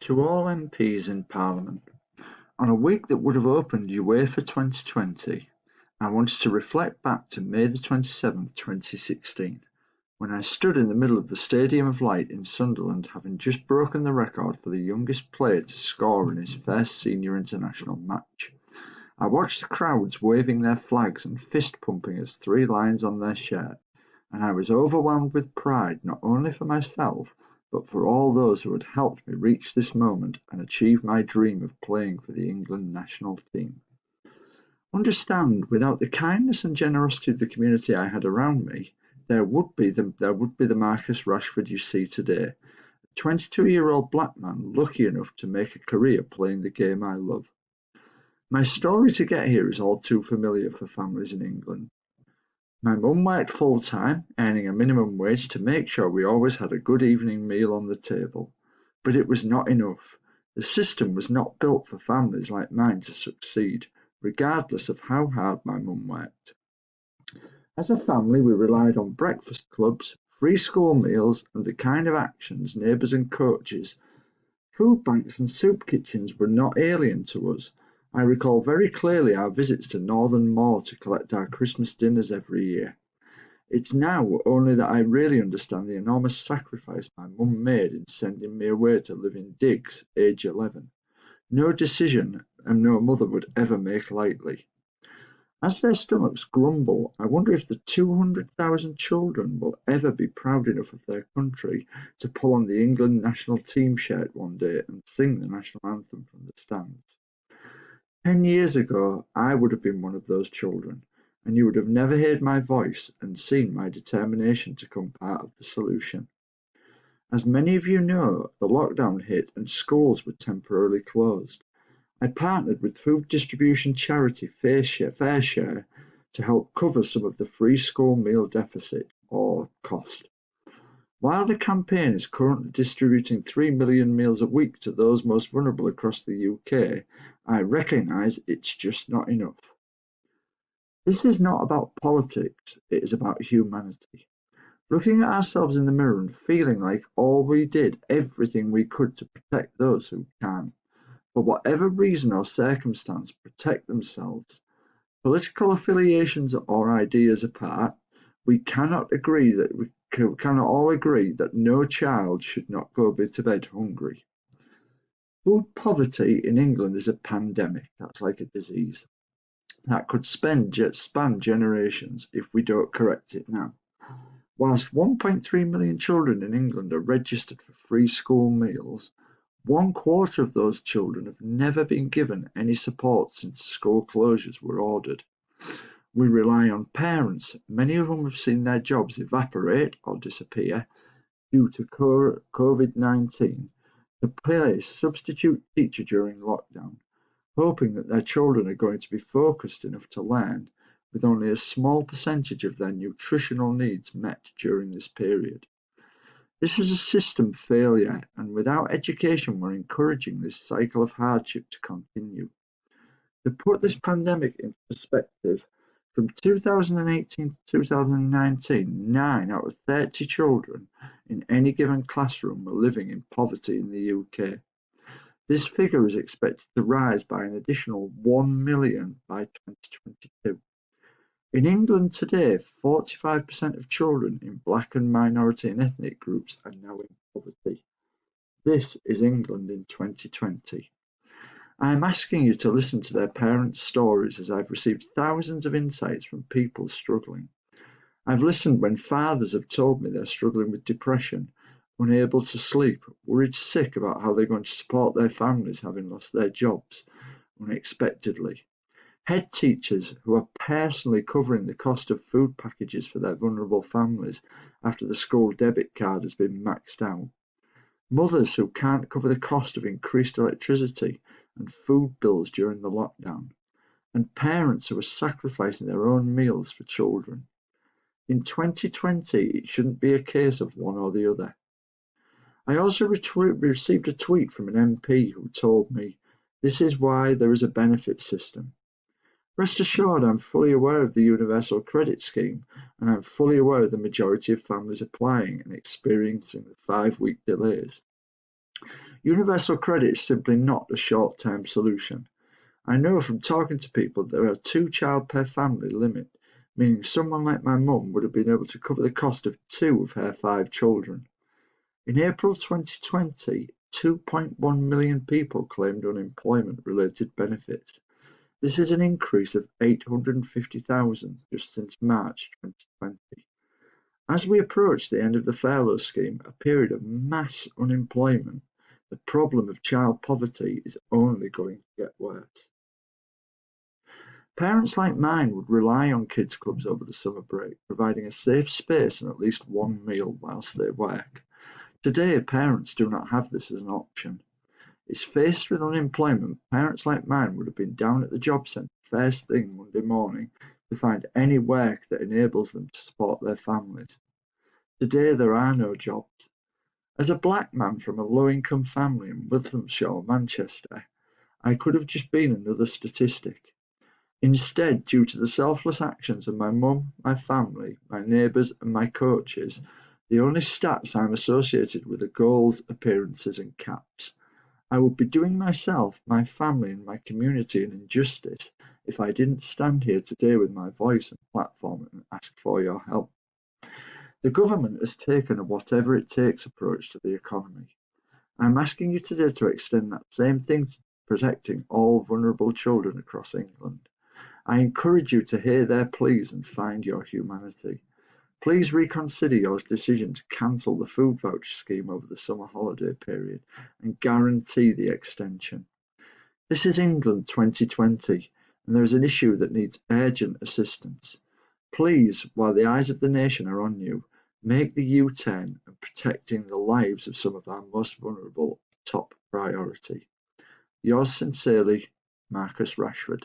To all MPs in Parliament, on a week that would have opened UEFA 2020, I wanted to reflect back to May the 27th, 2016, when I stood in the middle of the Stadium of Light in Sunderland, having just broken the record for the youngest player to score in his first senior international match. I watched the crowds waving their flags and fist pumping as 3 lines on their shirt, and I was overwhelmed with pride not only for myself, but for all those who had helped me reach this moment and achieve my dream of playing for the England national team. Understand, without the kindness and generosity of the community I had around me, there would be the Marcus Rashford you see today, a 22-year-old black man lucky enough to make a career playing the game I love. My story to get here is all too familiar for families in England. My mum worked full-time, earning a minimum wage to make sure we always had a good evening meal on the table. But it was not enough. The system was not built for families like mine to succeed, regardless of how hard my mum worked. As a family, we relied on breakfast clubs, free school meals, and the kind of actions neighbours and coaches. Food banks and soup kitchens were not alien to us. I recall very clearly our visits to Northern Moor to collect our Christmas dinners every year. It's now only that I really understand the enormous sacrifice my mum made in sending me away to live in digs, age 11. No decision and no mother would ever make lightly. As their stomachs grumble, I wonder if the 200,000 children will ever be proud enough of their country to pull on the England national team shirt one day and sing the national anthem from the stands. 10 years ago, I would have been one of those children, and you would have never heard my voice and seen my determination to become part of the solution. As many of you know, the lockdown hit and schools were temporarily closed. I partnered with food distribution charity Fair Share to help cover some of the free school meal deficit, or cost. While the campaign is currently distributing 3 million meals a week to those most vulnerable across the UK, I recognise it's just not enough. This is not about politics, it is about humanity. Looking at ourselves in the mirror and feeling like all we did everything we could to protect those who can't, for whatever reason or circumstance, protect themselves. Political affiliations or ideas apart, we cannot all agree that no child should not go to bed hungry. Food poverty in England is a pandemic, that's like a disease, that could span generations if we don't correct it now. Whilst 1.3 million children in England are registered for free school meals, 1/4 of those children have never been given any support since school closures were ordered. We rely on parents, many of whom have seen their jobs evaporate or disappear due to COVID-19, to play substitute teacher during lockdown, hoping that their children are going to be focused enough to learn, with only a small percentage of their nutritional needs met during this period. This is a system failure, and without education we're encouraging this cycle of hardship to continue. To put this pandemic into perspective, from 2018 to 2019, 9 out of 30 children in any given classroom were living in poverty in the UK. This figure is expected to rise by an additional 1 million by 2022. In England today, 45% of children in black and minority and ethnic groups are now in poverty. This is England in 2020. I am asking you to listen to their parents' stories, as I've received thousands of insights from people struggling. I've listened when fathers have told me they're struggling with depression, unable to sleep, worried sick about how they're going to support their families having lost their jobs unexpectedly. Head teachers who are personally covering the cost of food packages for their vulnerable families after the school debit card has been maxed out. Mothers who can't cover the cost of increased electricity and food bills during the lockdown. And parents who are sacrificing their own meals for children. In 2020, it shouldn't be a case of one or the other. I also received a tweet from an MP who told me, "This is why there is a benefit system." Rest assured, I'm fully aware of the Universal Credit Scheme, and I'm fully aware of the majority of families applying and experiencing the 5-week delays. Universal credit is simply not a short-term solution. I know from talking to people that there are 2 child per family limit, meaning someone like my mum would have been able to cover the cost of 2 of her 5 children. In April 2020, 2.1 million people claimed unemployment-related benefits. This is an increase of 850,000 just since March 2020. As we approach the end of the furlough scheme, a period of mass unemployment, the problem of child poverty is only going to get worse. Parents like mine would rely on kids' clubs over the summer break, providing a safe space and at least one meal whilst they work. Today, parents do not have this as an option. Is faced with unemployment, parents like mine would have been down at the job centre first thing Monday morning to find any work that enables them to support their families. Today there are no jobs. As a black man from a low-income family in Withamshire, Manchester, I could have just been another statistic. Instead, due to the selfless actions of my mum, my family, my neighbours and my coaches, the only stats I'm associated with are goals, appearances and caps. I would be doing myself, my family and my community an injustice if I didn't stand here today with my voice and platform and ask for your help. The government has taken a whatever it takes approach to the economy. I'm asking you today to extend that same thing to protecting all vulnerable children across England. I encourage you to hear their pleas and find your humanity. Please reconsider your decision to cancel the food voucher scheme over the summer holiday period and guarantee the extension. This is England 2020 and there is an issue that needs urgent assistance. Please, while the eyes of the nation are on you, make the U-turn and protecting the lives of some of our most vulnerable a top priority. Yours sincerely, Marcus Rashford.